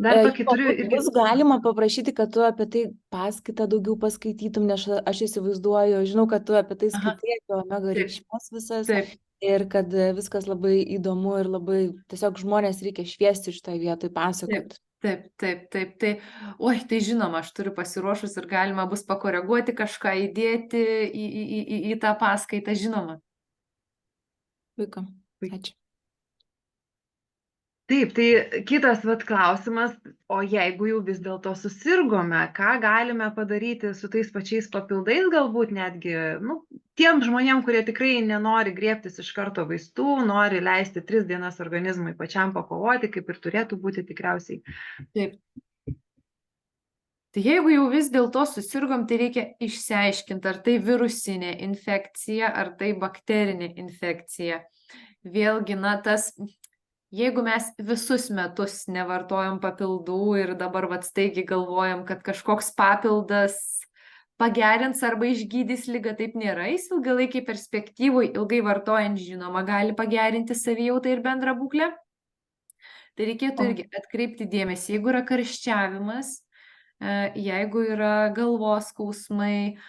Dar tokį turiu irgi. Bus galima paprašyti, kad tu apie tai paskaitą daugiau paskaitytum, nes aš įsivaizduoju, žinau, kad tu apie tai skaitai, apie omega reikšmes visas. Taip. Ir kad viskas labai įdomu ir labai tiesiog žmonės reikia šviesti šitoje vietoje, pasakoti. Taip. Tai, tai žinoma, aš turiu pasiruošus ir galima bus pakoreguoti kažką, įdėti į tą paskaitą, žinoma. Puiku. Ačiū. Taip, tai kitas klausimas, o jeigu jau vis dėlto susirgome, ką galime padaryti su tais pačiais papildais, galbūt netgi tiem žmonėm, kurie tikrai nenori griebtis iš karto vaistų, nori leisti 3 dienas organizmui pačiam pakovoti, kaip ir turėtų būti tikriausiai. Taip. Tai jeigu jau vis dėlto susirgom, tai reikia išsiaiškinti, ar tai virusinė infekcija, ar tai bakterinė infekcija. Vėlgi, jeigu mes visus metus nevartojam papildų ir dabar staigiai galvojam, kad kažkoks papildas pagerins arba išgydys ligą, taip nėra. Jis ilgalaikiai perspektyvui, ilgai vartojant, žinoma, gali pagerinti savijautą ir bendrą būklę. Tai reikėtų irgi atkreipti dėmesį, jeigu yra karščiavimas, jeigu yra galvos skausmai,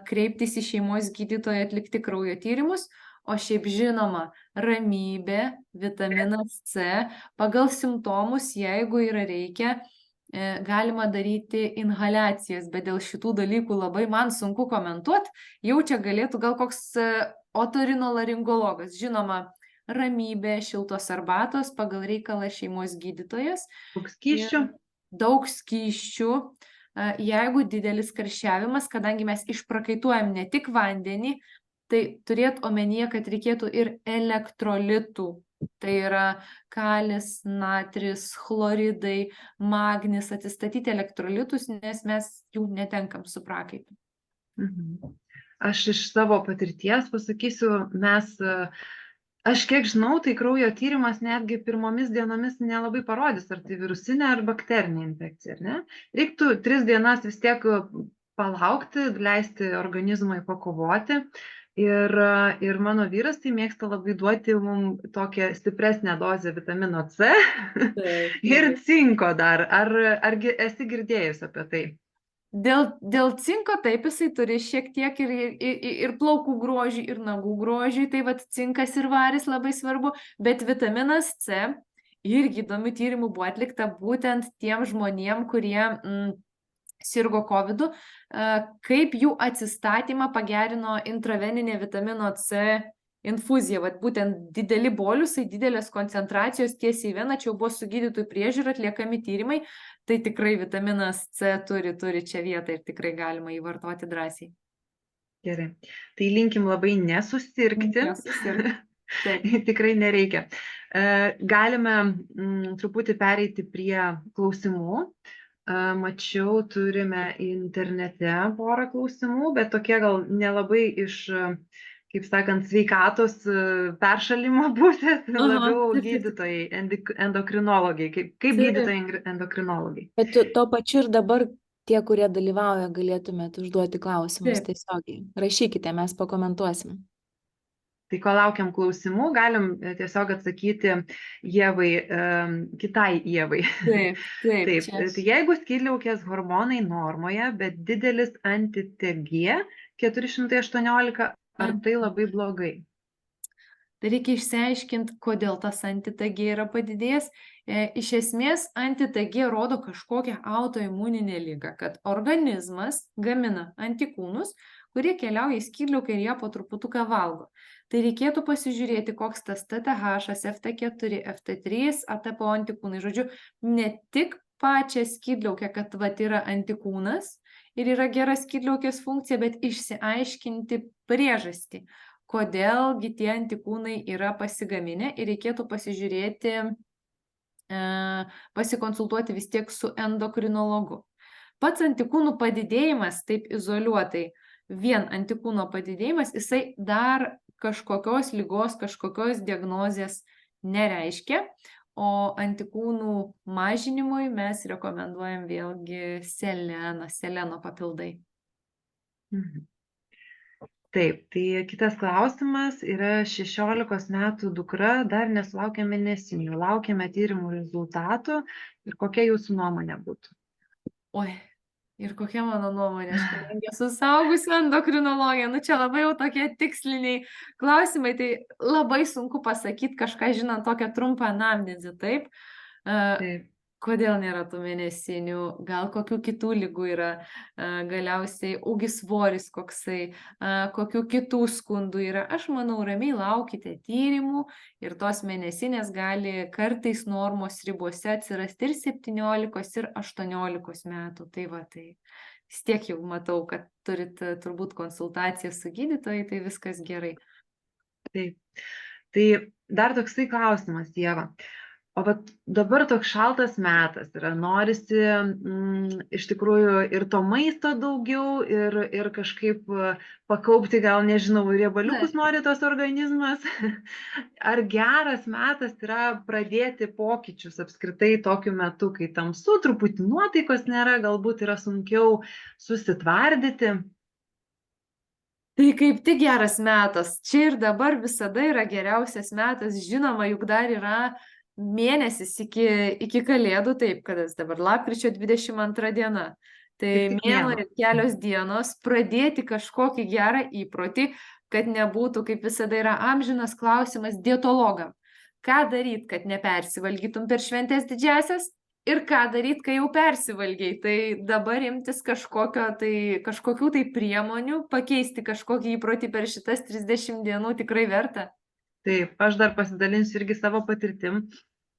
kreiptis į šeimos gydytoją, atlikti kraujo tyrimus. O šiaip žinoma, ramybė, vitaminas C, pagal simptomus, jeigu yra reikia, galima daryti inhaliacijas, bet dėl šitų dalykų labai man sunku komentuoti, jau čia galėtų gal koks otorinolaringologas. Žinoma, ramybė, šiltos arbatos, pagal reikalą šeimos gydytojas. Daug skysčių. Daug skysčių. Jeigu didelis karščiavimas, kadangi mes išprakaituojam ne tik vandenį, tai turėt omenyje, kad reikėtų ir elektrolitų. Tai yra kalis, natris, chloridai, magnis, atsistatyti elektrolitus, nes mes jų netenkam su prakaitu. Aš iš savo patirties pasakysiu, aš kiek žinau, tai kraujo tyrimas netgi pirmomis dienomis nelabai parodys, ar tai virusinė ar bakterinė infekcija, ar ne? Reiktų 3 dienas vis tiek palaukti, leisti organizmui pakovoti. Ir mano vyras tai mėgsta labai duoti mums tokią stipresnę dozę vitamino C ir cinko dar. Ar esi girdėjus apie tai? Dėl cinko taip, jisai turi šiek tiek ir plaukų grožį, ir nagų grožį, tai vat cinkas ir varis labai svarbu, bet vitaminas C irgi įdomių tyrimų buvo atlikta būtent tiem žmonėm, kurie sirgo COVID-u, kaip jų atsistatymą pagerino intraveninė vitamino C infuzija. Vat būtent dideli boliusai, didelės koncentracijos tiesiai į veną, čia jau buvo su gydytojų priežiūra atliekami tyrimai, tai tikrai vitaminas C turi čia vietą ir tikrai galima jį vartoti drąsiai. Gerai. Tai linkim labai nesusirgti. Tikrai nereikia. Galime truputį pereiti prie klausimų. Mačiau, turime internete porą klausimų, bet tokie gal nelabai iš, kaip sakant, sveikatos peršalimo pusės, labiau gydytojai, endokrinologai, kaip gydytojai endokrinologai. Bet to pačiu ir dabar tie, kurie dalyvauja, galėtumėte užduoti klausimus tiesiogiai. Rašykite, mes pakomentuosim. Tai ko laukiam klausimų, galim tiesiog atsakyti Ievai, kitai Ievai. Taip. Tai jeigu skydliaukės hormonai normoje, bet didelis anti-TG 418, ar tai labai blogai? Tai reikia išsiaiškinti, kodėl tas anti-TG yra padidėjęs. Iš esmės, anti-TG rodo kažkokią autoimuninę ligą, kad organizmas gamina antikūnus, kurie keliauja į skydliaukę ir ją po truputuką valgo. Tai reikėtų pasižiūrėti, koks tas TTH, FT4, FT3, ATPO antikūnai. Žodžiu, ne tik pačią skydliaukę, kad vat yra antikūnas ir yra gera skydliaukės funkcija, bet išsiaiškinti priežastį, kodėlgi tie antikūnai yra pasigaminę ir reikėtų pasižiūrėti, pasikonsultuoti vis tiek su endokrinologu. Pats antikūnų padidėjimas, taip izoliuotai, vien antikūno padidėjimas, jisai dar kažkokios ligos, kažkokios diagnozės nereiškia, o antikūnų mažinimui mes rekomenduojam vėlgi seleno papildai. Taip, tai kitas klausimas yra 16 metų dukra, dar nesulaukė mėnesinių, laukiame tyrimų rezultatų ir kokia jūsų nuomonė būtų? Oi. Ir kokia mano nuomonė, aš kadangi esu suaugusi endokrinologė, čia labai jau tokie tiksliniai klausimai, tai labai sunku pasakyti kažką žinant tokią trumpą anamnezę, taip? Kodėl nėra tų mėnesinių, gal kokių kitų ligų yra, galiausiai ūgis svoris koksai, kokių kitų skundų yra. Aš manau, ramiai laukite tyrimų ir tos mėnesinės gali kartais normos ribose atsirasti ir 17 ir 18 metų. Tai vis tiek jau matau, kad turit turbūt konsultaciją su gydytojai, tai viskas gerai. Taip. Tai dar toksai klausimas, Ieva. O dabar toks šaltas metas yra, norisi iš tikrųjų ir to maisto daugiau, ir kažkaip pakaupti, gal nežinau, riebaliukus nori tos organizmas. Ar geras metas yra pradėti pokyčius apskritai tokiu metu, kai tamsu, truputį nuotaikos nėra, galbūt yra sunkiau susitvardyti? Tai kaip tik geras metas. Čia ir dabar visada yra geriausias metas. Žinoma, juk dar yra mėnesis iki kalėdų, taip, kad dabar lapkričio 22 diena. Tai mėnuo ir kelios dienos pradėti kažkokį gerą įprotį, kad nebūtų, kaip visada yra amžinas klausimas dietologam. Ką daryti, kad nepersivalgytum per šventės didžiasias ir ką daryti, kai jau persivalgiai. Tai dabar imtis kažkokių tai priemonių, pakeisti kažkokį įprotį per šitas 30 dienų tikrai verta. Taip, aš dar pasidalinsiu irgi savo patirtim.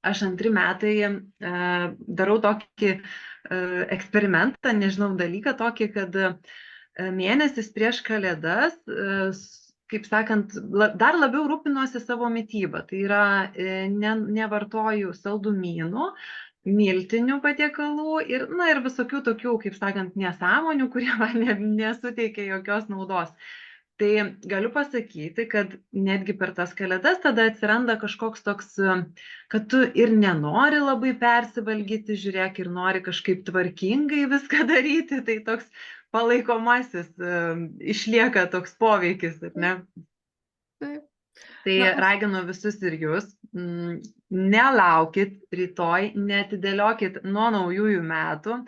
Aš 2 metai darau tokį eksperimentą, nežinau, dalyką tokį, kad mėnesis prieš Kalėdas, kaip sakant, dar labiau rūpinuosi savo mitybą. Tai yra, nevartoju saldumynų, miltinių patiekalų ir visokių tokių, kaip sakant, nesąmonių, kurie man nesuteikia jokios naudos. Tai galiu pasakyti, kad netgi per tas Kalėdas tada atsiranda kažkoks toks, kad tu ir nenori labai persivalgyti, žiūrėk, ir nori kažkaip tvarkingai viską daryti, tai toks palaikomasis išlieka toks poveikis, ar ne? Taip. Tai raginu visus ir jūs, nelaukit rytoj, neatidėliokit nuo naujųjų metų.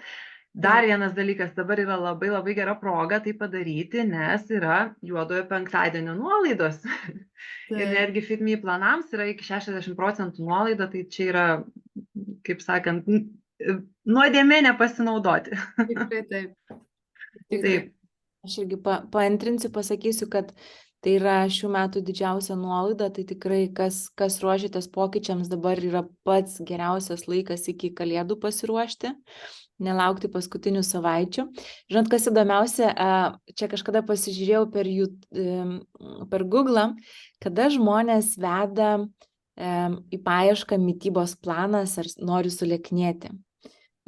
Dar vienas dalykas, dabar yra labai labai gera proga tai padaryti, nes yra juodojo penktadienio nuolaidos. Ir netgi FitMe planams yra iki 60% nuolaida, tai čia yra, kaip sakant, nuodėmė nepasinaudoti. Tikrai taip. Taip. Aš irgi paantrinsiu, pasakysiu, kad tai yra šių metų didžiausia nuolaida, tai tikrai kas ruošiatės pokyčiams, dabar yra pats geriausias laikas iki Kalėdų pasiruošti, nelaukti paskutinių savaičių. Žinot, kas įdomiausia, čia kažkada pasižiūrėjau per Google, kada žmonės veda į paiešką mitybos planas ar nori sulieknėti.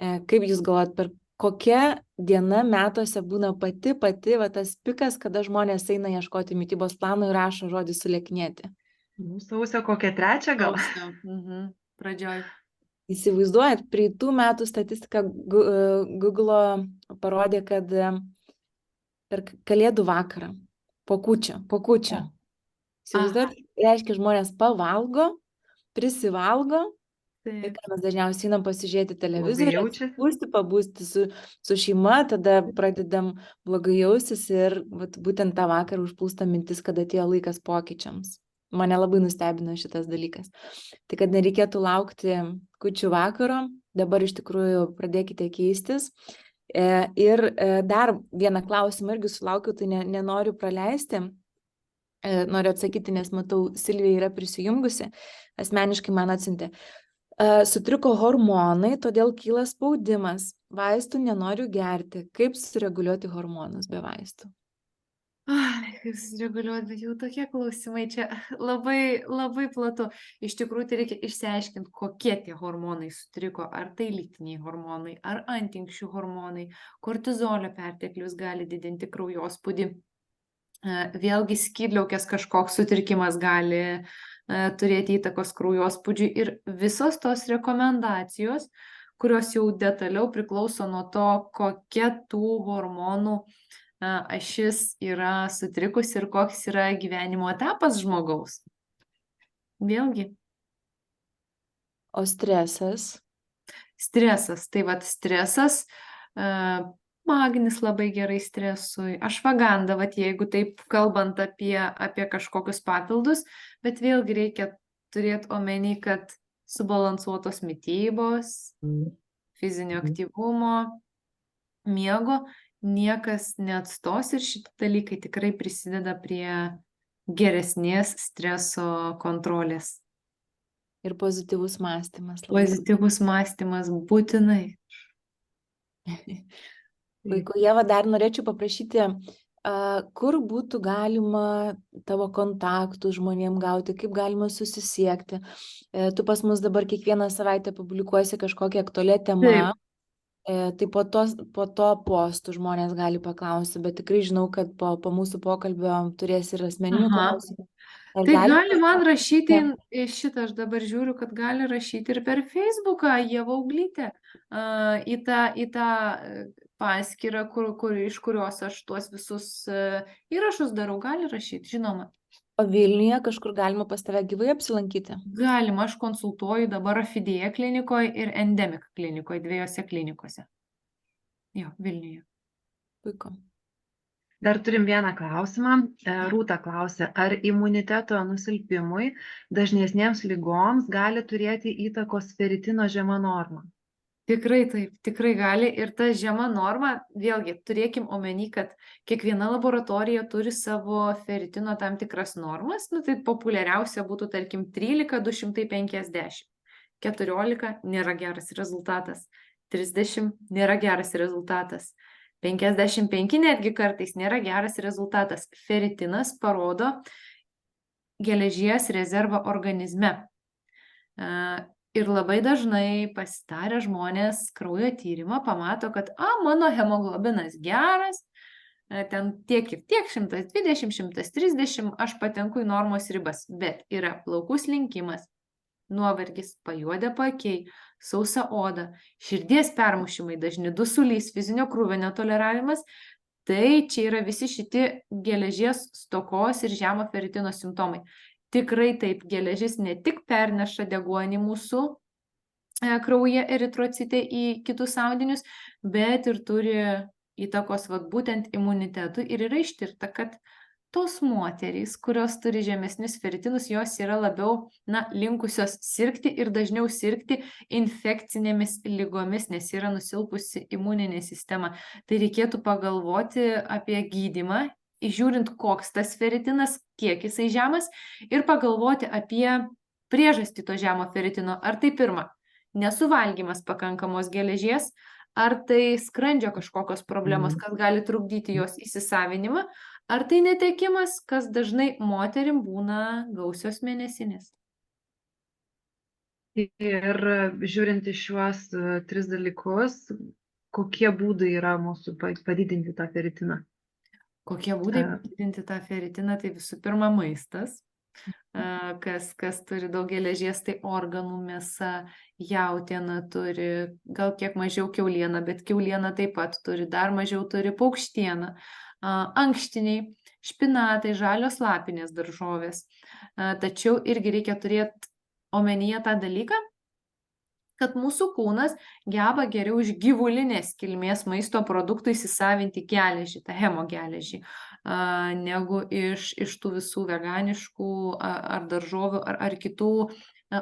Kaip jūs galvojat, kokia diena metuose būna pati va tas pikas, kada žmonės eina ieškoti mitybos plano ir rašo žodį sulieknėti? Sausio kokią 3 gal? Pradžioj. Įsivaizduojat, praeitų metų statistika Google parodė, kad per Kalėdų vakarą, po kūčio. Įsivaizduojat, reiškia, žmonės pavalgo, prisivalgo, ir ką mes dažniausiai einam pasižiūrėti televizorių, pabūsti su šeima, tada pradedam blogai jaustis ir būtent tą vakarą užplūsta mintis, kad atėjo laikas pokyčiams. Mane labai nustebino šitas dalykas. Tai kad nereikėtų laukti kūčių vakaro, dabar iš tikrųjų pradėkite keistis. Ir dar vieną klausimą irgi sulaukiu, tai nenoriu praleisti. Noriu atsakyti, nes matau, Silvija yra prisijungusi, asmeniškai man atsiuntė. Sutriko hormonai, todėl kyla spaudimas. Vaistų nenoriu gerti. Kaip sureguliuoti hormonus be vaistų? Kaip sureguliuoti, jau tokie klausimai čia labai, labai platu. Iš tikrųjų, tai reikia išsiaiškinti, kokie tie hormonai sutriko. Ar tai lytiniai hormonai, ar antinksčių hormonai. Kortizolio perteklius gali didinti kraujospūdį. Vėlgi skydliaukės kažkoks sutrikimas gali turėti įtakos kraujospūdžiui. Ir visos tos rekomendacijos, kurios jau detaliau priklauso nuo to, kokia tų hormonų ašis yra sutrikusi ir koks yra gyvenimo etapas žmogaus. Vėlgi. O stresas? Stresas. Tai vat stresas, magnis labai gerai stresui, ašvaganda, jeigu taip kalbant apie kažkokius papildus, bet vėlgi reikia turėti omeny, kad subalansuotos mitybos, fizinio aktyvumo, miego niekas neatstos ir šitie dalykai tikrai prisideda prie geresnės streso kontrolės. Ir pozityvus mąstymas. Pozityvus mąstymas būtinai. Vaikų, Ieva, dar norėčiau paprašyti, kur būtų galima tavo kontaktų žmonėm gauti, kaip galima susisiekti. Tu pas mus dabar kiekvieną savaitę publikuosi kažkokią aktualią temą. Taip. Tai po to postų žmonės gali paklausti, bet tikrai žinau, kad po mūsų pokalbio turės ir asmeninių klausimų. Tai gali man rašyti šitą, aš dabar žiūriu, kad gali rašyti ir per Facebooką, Ieva Auglytė, į tą paskyrą, iš kurios aš tuos visus įrašus darau, gali rašyti, žinoma. O Vilniuje kažkur galima pas tave gyvai apsilankyti? Galima, aš konsultuoju dabar Afidėja klinikoje ir Endemic klinikoje, 2 klinikose. Jo, Vilniuje. Puiku. Dar turim vieną klausimą. Rūta klausia, ar imuniteto nusilpimui dažnesniems ligoms gali turėti įtakos feritino žema norma? Tikrai taip, tikrai gali. Ir ta žema norma, vėlgi, turėkim omeny, kad kiekviena laboratorija turi savo feritino tam tikras normas. Nu, tai populiariausia būtų, tarkim, 13-250. 14 nėra geras rezultatas. 30 nėra geras rezultatas. 55 netgi kartais nėra geras rezultatas. Feritinas parodo geležies rezervą organizme. Ir labai dažnai pasidarę žmonės kraujo tyrimą pamato, kad mano hemoglobinas geras, ten tiek ir tiek, 120, 130, aš patenku į normos ribas, bet yra plaukų slinkimas, nuovargis, pajuodę paakiai, sausa oda, širdies permušimai dažni, dusulys, fizinio krūvio netoleravimas. Tai čia yra visi šitie geležies stokos ir žemo feritino simptomai. Tikrai taip, geležis ne tik perneša deguonį mūsų kraujyje eritrocite į kitus audinius, bet ir turi įtakos būtent imunitetui. Ir yra ištirta, kad tos moterys, kurios turi žemesnius feritinus, jos yra labiau linkusios sirgti ir dažniau sirgti infekcinėmis ligomis, nes yra nusilpusi imuninė sistema. Tai reikėtų pagalvoti apie gydymą, žiūrint, koks tas feritinas, kiek jisai žemas, ir pagalvoti apie priežastį to žemo feritino. Ar tai pirma, nesuvalgymas pakankamos geležies, ar tai skrandžio kažkokios problemos, kas gali trukdyti jos įsisavinimą, ar tai netekimas, kas dažnai moterim būna gausios mėnesinės. Ir žiūrint į šiuos 3 dalykus, kokie būdai yra mūsų padidinti tą feritiną? Kokie būdai padidinti tą feritiną? Tai visų pirma maistas. Kas turi daug geležies, tai organų mėsa, jautiena turi, gal kiek mažiau kiauliena, bet kiauliena taip pat turi, dar mažiau turi paukštiena, ankštiniai, špinatai, žalios lapinės daržovės. Tačiau irgi reikia turėti omenyje tą dalyką, kad mūsų kūnas geba geriau iš gyvulinės kilmės maisto produktų įsisavinti geležį, tą hemogeležį, negu iš tų visų veganiškų ar daržovių ar kitų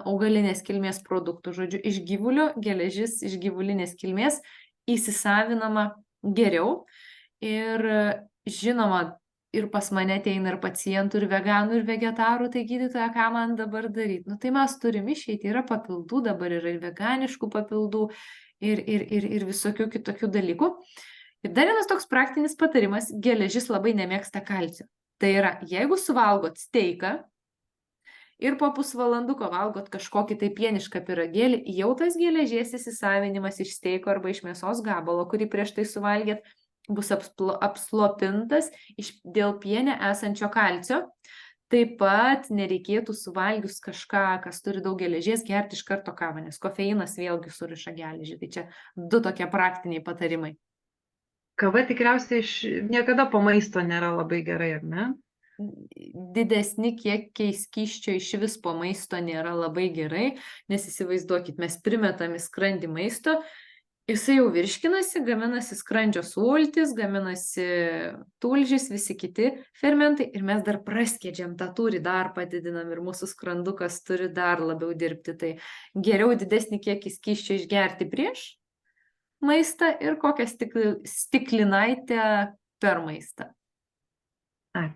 augalinės kilmės produktų. Žodžiu, iš gyvulio geležis iš gyvulinės kilmės įsisavinama geriau. Ir žinoma, ir pas mane ateina ir pacientų, ir veganų, ir vegetarų, tai gydytoja, ką man dabar daryti? Tai mes turim išeiti, yra papildų, dabar yra ir veganiškų papildų, ir visokių kitokių dalykų. Ir dar vienas toks praktinis patarimas, geležis labai nemėgsta kalcio. Tai yra, jeigu suvalgot steiką ir po pusvalanduko valgot kažkokį tai pienišką pyragėlį, jau tas geležies įsisavinimas iš steiko arba iš mėsos gabalo, kurį prieš tai suvalgėt, bus apslopintas dėl piene esančio kalcio. Taip pat nereikėtų suvalgius kažką, kas turi daug geležies, gerti iš karto kavą, nes kofeinas vėlgi suriša geležį. Tai čia 2 tokie praktiniai patarimai. Kava tikriausiai niekada po maisto nėra labai gerai, ar ne? Didesni kiekiai skysčio iš vis po maisto nėra labai gerai, nes įsivaizduokit, mes primetam į skrandį maisto, jisai jau virškinasi, gaminasi skrandžio sultis, gaminasi tulžis, visi kiti fermentai ir mes dar praskiedžiam tą tūrį, dar padidinam ir mūsų skrandukas turi dar labiau dirbti. Tai geriau didesnį kiekį skysčio išgerti prieš maistą ir kokią stiklinaitę per maistą.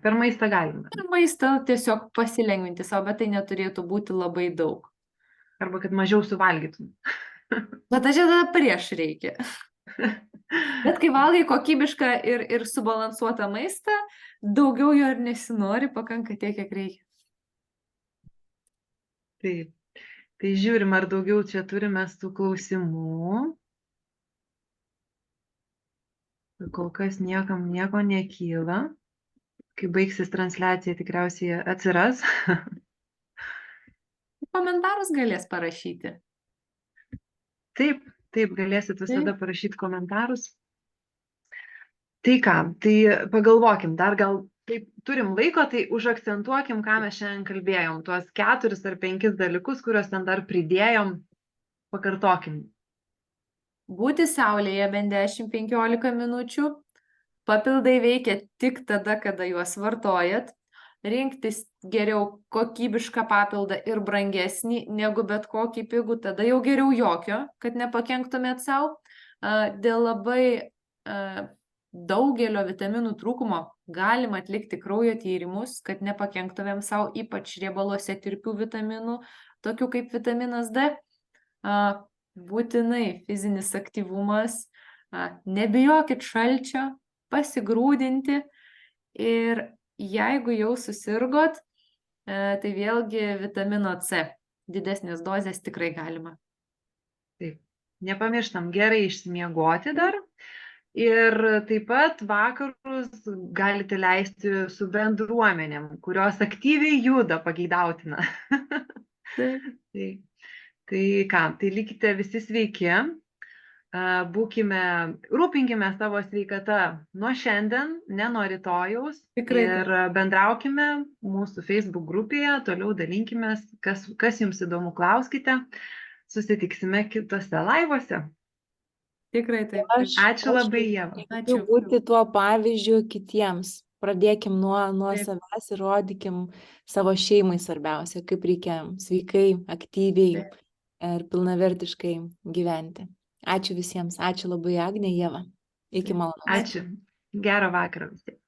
Per maistą galima. Per maistą tiesiog pasilengvinti savo, bet tai neturėtų būti labai daug. Arba kad mažiau suvalgytum. Bet aš tada prieš reikia. Bet kai valgai kokybišką ir subalansuotą maistą, daugiau jo ir nesinori, pakanka tiek, kiek reikia. Taip. Tai žiūrim, ar daugiau čia turime tų klausimų. Kol kas niekam nieko nekyla. Kai baigsis transliacija, tikriausiai atsiras. Komentarus galės parašyti. Taip, galėsit visada parašyti komentarus. Tai ką, tai pagalvokim, dar gal taip turim laiko, tai užakcentuokim, ką mes šiandien kalbėjom. Tuos 4 ar 5 dalykus, kuriuos ten dar pridėjom, pakartokim. Būti saulėje bent 10-15 minučių. Papildai veikia tik tada, kada juos vartojat. Rinktis geriau kokybišką papildą ir brangesnį negu bet kokį pigų, tada jau geriau jokio, kad nepakenktumėt savo. Dėl labai daugelio vitaminų trūkumo galima atlikti kraujo tyrimus, kad nepakenktumėm savo, ypač riebaluose tirpių vitaminų, tokių kaip vitaminas D. Būtinai fizinis aktyvumas, nebijokit šalčio, pasigrūdinti ir jeigu jau susirgot, tai vėlgi vitamino C. Didesnės dozės tikrai galima. Taip. Nepamirštam gerai išsimiegoti dar. Ir taip pat vakarus galite leisti su bendruomenėm, kurios aktyviai juda, pageidautina. Tai ką, tai likite visi sveiki. Rūpinkime savo sveikatą nuo šiandien, ne nuo rytojaus. Tikrai ir bendraukime mūsų Facebook grupėje, toliau dalinkimės, kas jums įdomu, klauskite. Susitiksime kitose laivuose. Tikrai taip. Ačiū labai, Ieva. Ačiū. Būti tuo pavyzdžiu kitiems. Pradėkim nuo Taip. savęs ir rodykim savo šeimai svarbiausia, kaip reikia sveikai, aktyviai ir pilnavertiškai gyventi. Ačiū visiems. Ačiū labai, Agnė, Ieva. Iki malonaus. Ačiū. Gero vakaro visiems.